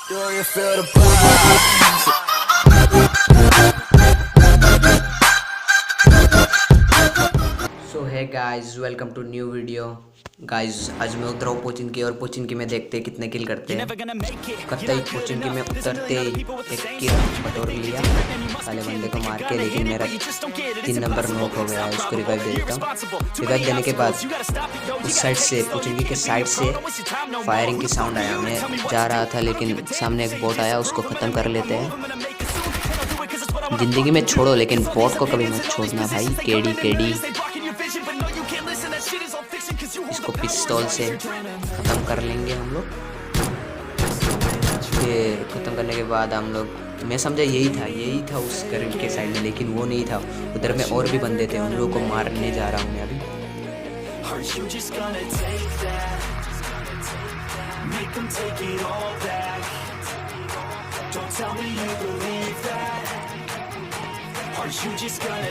Do you feel the vibe? So है guys, welcome to new video. Guys आज मैं उतरा हूँ पोचिनकी और पोचिनकी में देखते हैं कितने किल करते हैं। करते ही पोचिनकी में उतरते ही एक किल बटोर लिया साले बंदे को मार के, लेकिन मेरा 3 नंबर नॉक हो गया है। उसको रिवाइव दे देता हूँ। रिवाइव देने के बाद उस साइड से, पोचिनकी के साइड से फायरिंग की साउंड आया। मैं जा रहा था लेकिन सामने एक बोट आया, उसको ख़त्म कर लेते हैं। ज़िंदगी में छोड़ो लेकिन बोट को कभी मत छोड़ना भाई। केडी केडी इसको पिस्तौल से ख़त्म कर लेंगे हम लोग। फिर ख़त्म करने के बाद हम लोग, मैं समझा यही था उस घर के साइड में, लेकिन वो नहीं था। उधर में और भी बंदे थे, उन लोगों को मारने जा रहा हूँ मैं अभी।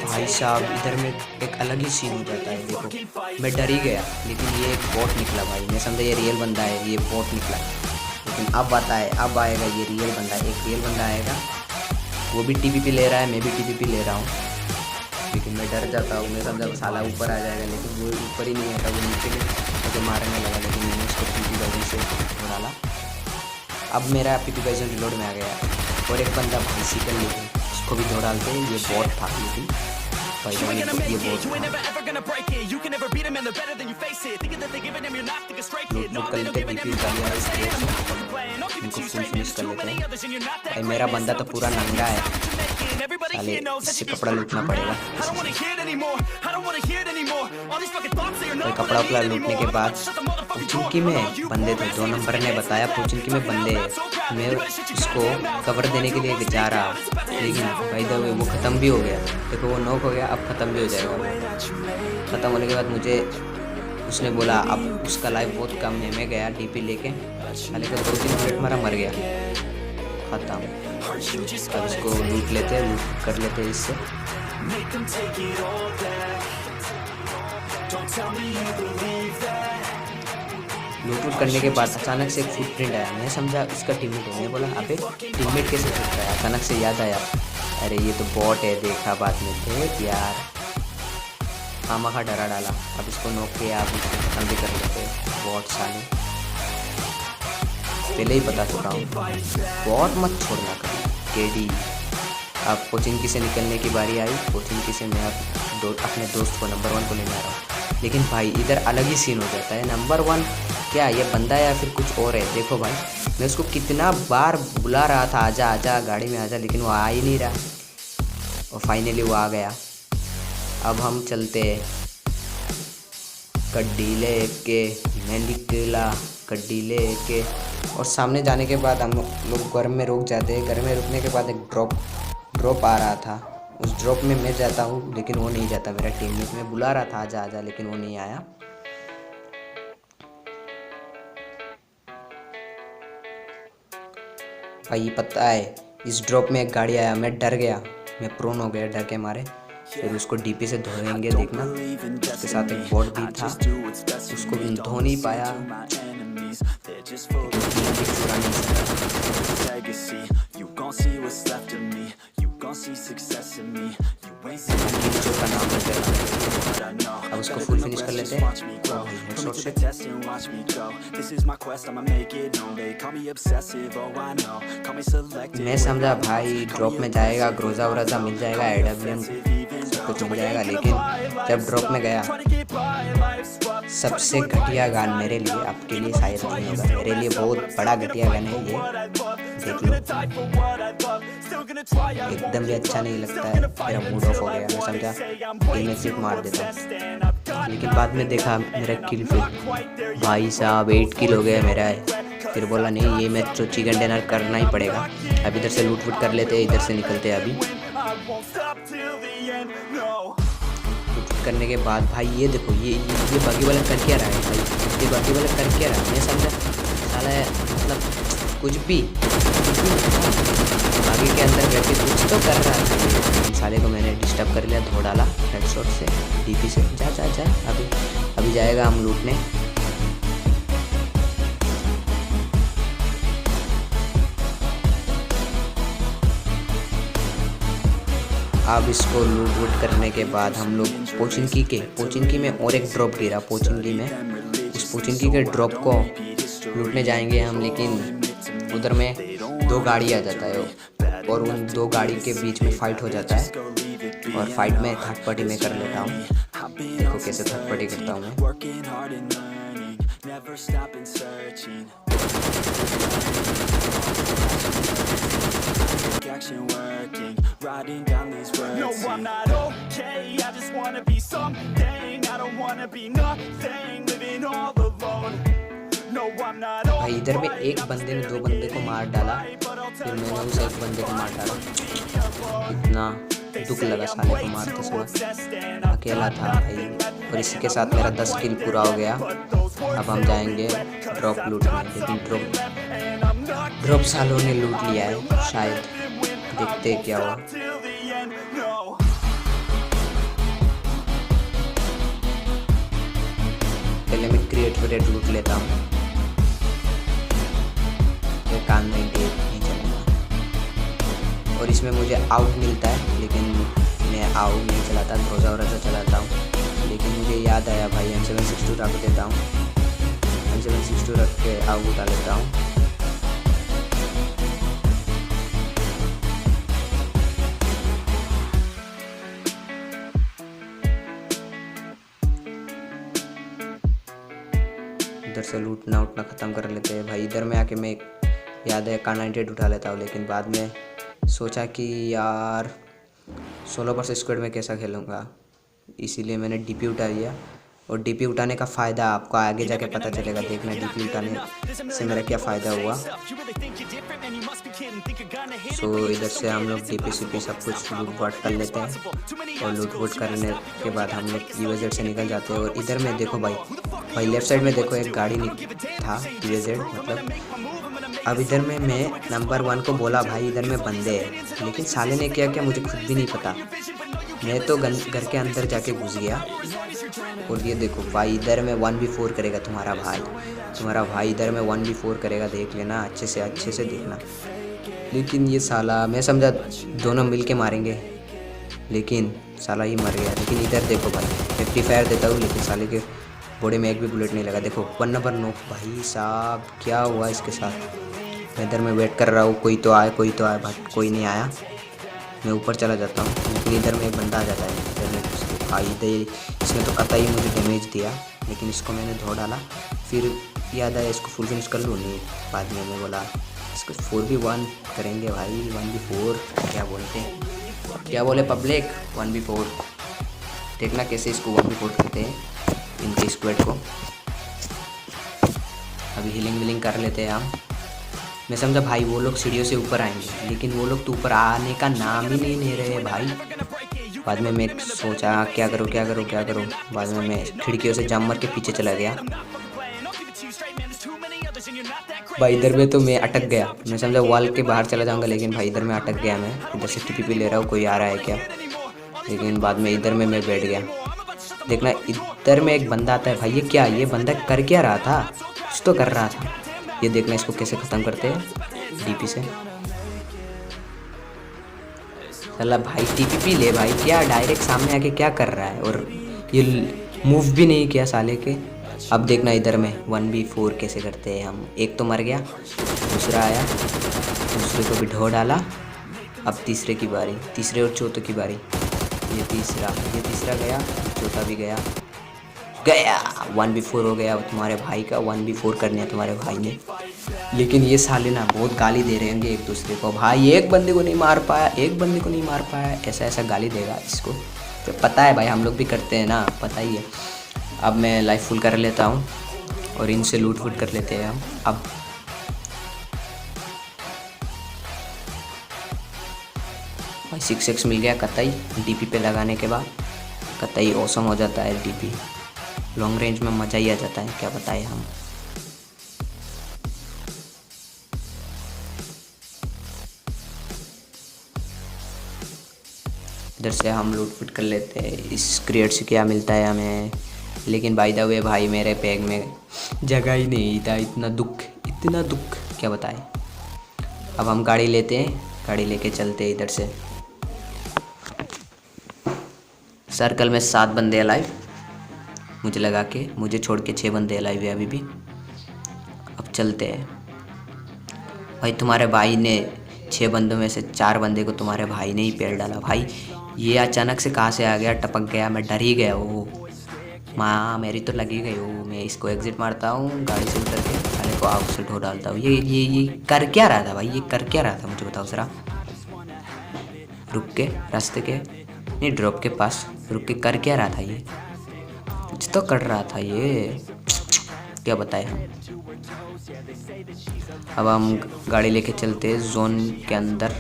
भाई साहब इधर में एक अलग ही सीन हो जाता है। देखो मैं डर ही गया, लेकिन ये एक बॉट निकला भाई। मैं समझा ये रियल बंदा है, ये बॉट निकला। लेकिन अब आएगा ये रियल बंदा। एक रियल बंदा आएगा, वो भी टीपीपी ले रहा है, मैं भी टीपीपी ले रहा हूँ। लेकिन मैं डर जाता हूँ। मैं समझा साला ऊपर आ जाएगा, लेकिन वो ऊपर ही नहीं आता, वो नीचे में मुझे मारने लगा। लेकिन मैंने उसको पीपी वर्जन से डाला। अब मेरा पीपी वर्जन रिलोड में आ गया और एक बंदा भाई सीकल लेके उसको भी धो डालते हैं। ये बॉट था, लेकिन भाई ये बॉट था। लूट कर लेते, डीपी उतार लिया इनको फुल फिनिश कर लेते हैं। भाई मेरा बंदा तो पूरा नंगा है, साले इससे कपड़ा लूटना पड़ेगा। भाई कपड़ा उपड़ा लूटने के बाद पोचिनकी में बंदे थे। 2 नंबर ने बताया पोचिनकी में बंदे हैं। मैं उसको कवर देने के लिए जा रहा, लेकिन भाई द वे वो ख़त्म भी हो गया। देखो वो नॉक हो गया, अब ख़त्म भी हो जाएगा। ख़त्म होने के बाद मुझे उसने बोला अब उसका लाइफ बहुत कम है। मैं गया डीपी लेके, साले को 2-3 मिनट मारा, मर गया, ख़त्म। अब इसको लूट लेते हैं, लूट कर लेते हैं इससे। लूट करने के बाद अचानक से एक फुटप्रिंट आया। मैं समझा इसका टीममेट है। मैं बोला अबे टीममेट कैसे दिख रहा है? अचानक से याद आया, अरे ये तो बॉट है। देखा बाद में थे यार, खामखा डरा डाला। अब इसको नॉक किया, अब इसको खत्म भी कर लेते। बॉट साले पहले ही बता चुका हूँ, बॉट मत छोड़ना कभी। केडी अब पोचिनकी से निकलने की बारी आई। पोचिनकी से मैं अब अपने दोस्त को नंबर 1 को लेने आ रहा हूँ। लेकिन भाई इधर अलग ही सीन हो जाता है। नंबर 1 क्या ये बंदा या फिर कुछ और है? देखो भाई मैं उसको कितना बार बुला रहा था, आजा आजा गाड़ी में आजा, लेकिन वो आ ही नहीं रहा। और फाइनली वो आ गया। अब हम चलते गड्डी लेके, मैं निकला गड्डी लेके। और सामने जाने के बाद हम लोग घर में रुक जाते हैं। घर में रुकने के बाद एक ड्रॉप आ रहा था। उस ड्रॉप में मैं जाता हूँ, लेकिन वो नहीं जाता। मेरा टीममेट में बुला रहा था आजा आजा, लेकिन वो नहीं आया। भाई पता है इस ड्रॉप में एक गाड़ी आया, मैं डर गया, मैं प्रोन हो गया डर के मारे। फिर उसको डीपी से धोएंगे देखना। उसके साथ एक बोट भी था, उसको धो नहीं पाया। का नाम अब उसको फुल फिनिश कर लेते हैं। मैं समझा भाई ड्रॉप में जाएगा, ग्रोजा व्रोजा मिल जाएगा, एडब्ल्यूएम सब कुछ मिल जाएगा। लेकिन जब ड्रॉप में गया, सबसे घटिया गन मेरे लिए, आपके लिए शायद नहीं होगा, मेरे लिए बहुत बड़ा घटिया गन है ये। देख लो, एकदम भी अच्छा नहीं लगता है। मेरा मूड ऑफ हो गया। मैं समझा ये मैं सिर्फ मार देता हूँ, लेकिन बाद में देखा मेरा किल फिर भाई साहब 8 किल हो गया मेरा है। फिर बोला नहीं ये मैच तो चिकन डिनर करना ही पड़ेगा। अब इधर से लूट वूट कर लेते हैं, इधर से निकलते हैं। अभी करने के बाद भाई ये देखो, ये बागी वाला कर क्या रहा है भाई? ये बागी वाला कर क्या रहा है? मैं समझा साला मतलब कुछ भी बागी के अंदर बैठे कुछ तो कर रहा है। साले को मैंने डिस्टर्ब कर लिया, धो डाला हेडशॉट से, डीपी से। जा जा जा, अभी जाएगा हम लूटने। अब इसको लूट वूट करने के बाद हम लोग पोचिंकी में और एक ड्रॉप गिरा पोचिंकी में। उस पोचिंकी के ड्रॉप को लूटने जाएंगे हम, लेकिन उधर में 2 गाड़ी आ जाता है और उन 2 गाड़ी के बीच में फाइट हो जाता है। और फाइट में थर्ड पार्टी में कर लेता हूँ। देखो कैसे थर्ड पार्टी करता हूँ मैं। No, I'm not okay, I just wanna be something. I don't wanna be nothing, living all alone. No, I'm not okay. भाई इधर में एक बंदे ने 2 बंदे को मार डाला, फिर मैंने उस एक बंदे को मार डाला। इतना दुख लगा साले को मारते समय, अकेला था भाई। और इसी के साथ मेरा 10 किल पूरा हो गया। अब हम जाएंगे ड्रॉप लूटने, लेकिन ड्रॉप सालों ने लूट लिया है शायद। देखते हैं क्या हुआ। पहले मैं क्रिएट लूट लेता हूँ, कान में नहीं चलेगा। और इसमें मुझे आउट मिलता है, लेकिन मैं आउट नहीं चलाता, रोजा चलाता हूँ। लेकिन मुझे याद आया भाई M762 रख देता हूँ, M762 रख के आउट उठा लेता हूँ। इधर से लूटना उठना ख़त्म कर लेते हैं भाई। इधर में आके मैं याद है Kar98 उठा लेता हूँ, लेकिन बाद में सोचा कि यार 16 वर्सेस स्क्वाड में कैसा खेलूँगा, इसीलिए मैंने DP उठा लिया। और DP उठाने का फ़ायदा आपको आगे जाके पता चलेगा, देखना DP उठाने से मेरा क्या फ़ायदा हुआ। सो इधर से हम लोग DP CP सब कुछ लूट वाट कर लेते हैं, और लूट वूट करने के बाद हम लोग TVZ से निकल जाते हैं। और इधर में देखो भाई लेफ़्ट साइड में देखो एक गाड़ी था TVZ मतलब। अब इधर में मैं नंबर 1 को बोला भाई इधर में बंदे हैं, लेकिन साले ने क्या मुझे खुद भी नहीं पता। मैं तो घर के अंदर जाके घुस गया। और ये देखो भाई इधर में 1v4 करेगा तुम्हारा भाई इधर में 1v4 करेगा, देख लेना अच्छे से देखना। लेकिन ये साला, मैं समझा दोनों मिल के मारेंगे, लेकिन साला ही मर गया। लेकिन इधर देखो भाई मैं फ्री फायर देता हूँ, लेकिन साले के बॉडी में एक भी बुलेट नहीं लगा। देखो 1 नंबर नॉक। भाई साहब क्या हुआ इसके साथ। मैं इधर में वेट कर रहा हूँ, कोई तो आए बट कोई नहीं आया। मैं ऊपर चला जाता हूँ, लेकिन इधर में एक बंदा आ जाता है। इधर में भाई इसने तो कतई मुझे डैमेज दिया, लेकिन इसको मैंने धो डाला। फिर याद आया इसको फुल फिनिश कर लूँ, नहीं बाद में मैं बोला इसको 4v1 करेंगे भाई। 1v4 क्या बोले पब्लिक, 1v4 देखना कैसे इसको 1v4 करते हैं इनके स्क्वाड को। अभी हीलिंग कर लेते हैं हम। मैं समझा भाई वो लोग सीढ़ियों से ऊपर आएंगे, लेकिन वो लोग तो ऊपर आने का नाम ही नहीं ले रहे भाई। बाद में मैं सोचा क्या करूँ। बाद में मैं खिड़कियों से जंप मार के पीछे चला गया भाई। इधर में तो मैं अटक गया, मैं समझा वॉल के बाहर चला जाऊंगा, लेकिन भाई इधर में अटक गया। मैं इधर से TP ले रहा हूँ, कोई आ रहा है क्या, लेकिन बाद में इधर में मैं बैठ गया। देखना इधर में एक बंदा आता है भाई। ये बंदा कर क्या रहा था, कुछ तो कर रहा था। ये देखना इसको कैसे ख़त्म करते हैं DP से। चला भाई TP ले भाई, क्या डायरेक्ट सामने आके क्या कर रहा है, और ये मूव भी नहीं किया साले के। अब देखना इधर में 1v4 कैसे करते हैं हम। एक तो मर गया, दूसरा आया, दूसरे को भी ढो डाला। अब तीसरे और चौथे की बारी। ये तीसरा गया, चौथा भी गया। 1v4 हो गया तुम्हारे भाई का। 1v4 करने हैं तुम्हारे भाई ने। लेकिन ये साले ना बहुत गाली दे रहे होंगे एक दूसरे को। भाई एक बंदे को नहीं मार पाया, ऐसा गाली देगा इसको। तो पता है भाई, हम लोग भी करते हैं ना, पता ही है। अब मैं लाइफ फुल कर लेता हूँ और इनसे लूट वूट कर लेते हैं हम। अब भाई 6x मिल गया कतई DP पे लगाने के बाद। कतई औसम हो जाता है DP। लॉन्ग रेंज में मज़ा ही आ जाता है, क्या बताएं हम। इधर से हम लूट फूट कर लेते हैं। इस क्रिएट से क्या मिलता है हमें, लेकिन बाय द वे भाई मेरे बैग में जगह ही नहीं था। इतना दुख क्या बताएं। अब हम गाड़ी लेते हैं, गाड़ी लेके चलते हैं इधर से। सर्कल में 7 बंदे अलाइव, मुझे लगा के, मुझे छोड़ के 6 बंदे अलाइव है अभी भी। अब चलते हैं भाई। तुम्हारे भाई ने 6 बंदों में से 4 बंदे को तुम्हारे भाई ने ही पेल डाला भाई। ये अचानक से कहाँ से आ गया, टपक गया, मैं डर ही गया। वो माँ मेरी तो लगी गई हो। मैं इसको एग्जिट मारता हूँ, गाड़ी से उतर के साले को आग से ढो डालता हूँ। ये कर क्या रहा था भाई, ये कर क्या रहा था मुझे बताओ ज़रा। रुक के रास्ते के नहीं, ड्रॉप के पास रुक के कर क्या रहा था ये, कुछ तो कर रहा था ये, क्या बताएं हम। अब हम गाड़ी लेके चलते हैं जोन के अंदर,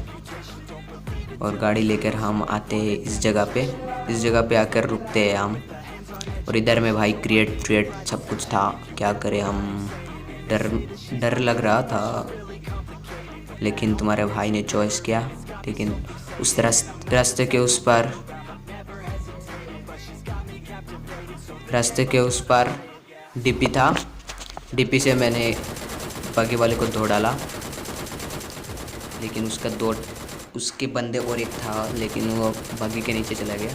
और गाड़ी लेकर हम आते हैं इस जगह पे। इस जगह पे आकर रुकते हैं हम। और इधर में भाई क्रिएट सब कुछ था, क्या करें हम। डर लग रहा था, लेकिन तुम्हारे भाई ने चॉइस किया। लेकिन उस रास्ते के उस पार डीपी था। डीपी से मैंने बाकी वाले को धो डाला, लेकिन उसके बंदे और एक था, लेकिन वो बागी के नीचे चला गया।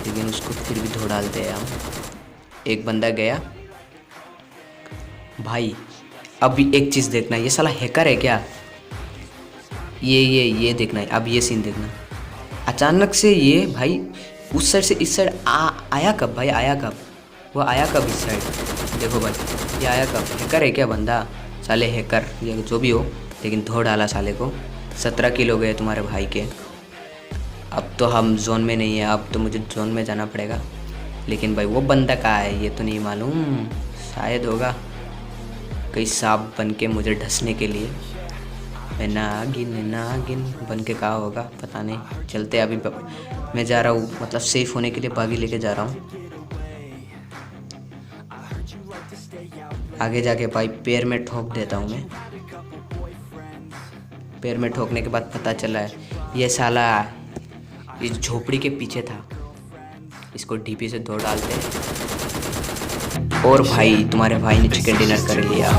लेकिन उसको फिर भी धो डालते हैं हम। एक बंदा गया भाई। अभी एक चीज़ देखना, ये साला हैकर है क्या, ये देखना है। अब ये सीन देखना, अचानक से ये भाई उस साइड से इस साइड आया कब भाई, आया कब, वो आया कब इस साइड। देखो भाई ये आया कब, हैकर है क्या बंदा, साले हैकर ये जो भी हो, लेकिन धो डाला साले को। 17 किल हो गए तुम्हारे भाई के। अब तो हम जोन में नहीं है, अब तो मुझे जोन में जाना पड़ेगा। लेकिन भाई वो बंदा कहाँ है ये तो नहीं मालूम, शायद होगा कहीं सांप बन के मुझे ढसने के लिए। मैं नागिन बन के कहाँ होगा पता नहीं। चलते अभी मैं जा रहा हूँ, मतलब सेफ होने के लिए बागी लेके जा रहा हूँ। आगे जाके भाई पैर में ठोक देता हूँ मैं। पैर में ठोकने के बाद पता चला है ये साला इस झोपड़ी के पीछे था। इसको डीपी से धो डालते हैं। और भाई तुम्हारे भाई ने चिकन डिनर कर लिया।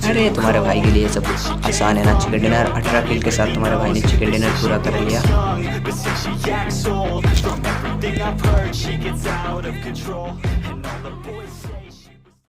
अरे तुम्हारे भाई के लिए सब कुछ आसान है ना, चिकन डिनर। 18 किल के साथ तुम्हारे भाई ने चिकन डिनर पूरा कर लिया।